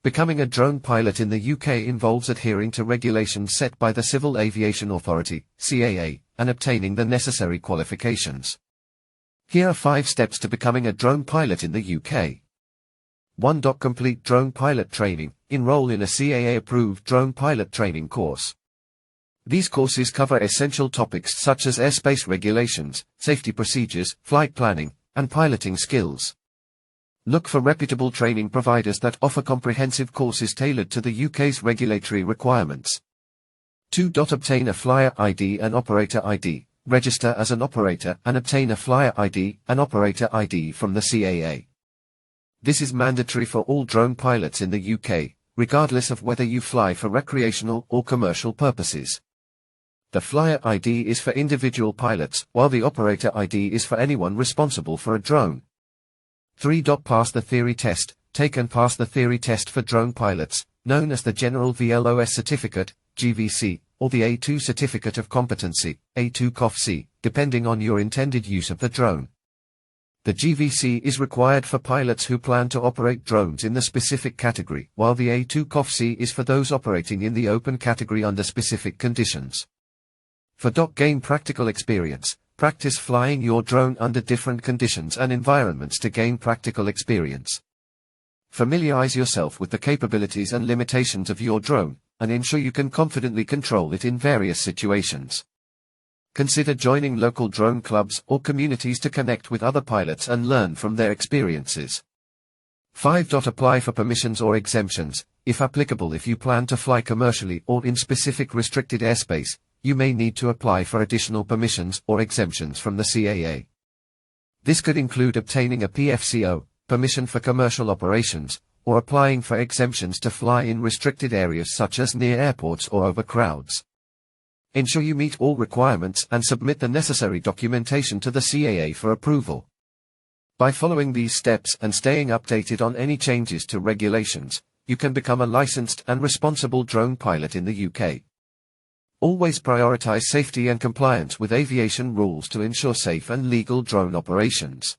Becoming a drone pilot in the UK involves adhering to regulations set by the Civil Aviation Authority, CAA, and obtaining the necessary qualifications. Here are 5 steps to becoming a drone pilot in the UK. 1. Complete drone pilot training. Enroll in a CAA-approved drone pilot training course. These courses cover essential topics such as airspace regulations, safety procedures, flight planning, and piloting skills. Look for reputable training providers that offer comprehensive courses tailored to the UK's regulatory requirements. 2. Obtain a flyer ID and operator ID. Register as an operator and obtain a flyer ID and operator ID from the CAA. This is mandatory for all drone pilots in the UK, regardless of whether you fly for recreational or commercial purposes. The flyer ID is for individual pilots, while the operator ID is for anyone responsible for a drone. 3. Pass the theory test. Take and pass the theory test for drone pilots, known as the General VLOS Certificate, GVC, or the A2 Certificate of Competency, A2 COFC, depending on your intended use of the drone. The GVC is required for pilots who plan to operate drones in the specific category, while the A2 COFC is for those operating in the open category under specific conditions. For gain practical experience, practice flying your drone under different conditions and environments to gain practical experience. Familiarize yourself with the capabilities and limitations of your drone, and ensure you can confidently control it in various situations. Consider joining local drone clubs or communities to connect with other pilots and learn from their experiences. 5. Apply for permissions or exemptions. If applicable, if you plan to fly commercially or in specific restricted airspace, you may need to apply for additional permissions or exemptions from the CAA. This could include obtaining a PFCO, permission for commercial operations, or applying for exemptions to fly in restricted areas such as near airports or over crowds. Ensure you meet all requirements and submit the necessary documentation to the CAA for approval. By following these steps and staying updated on any changes to regulations, you can become a licensed and responsible drone pilot in the UK. Always prioritize safety and compliance with aviation rules to ensure safe and legal drone operations.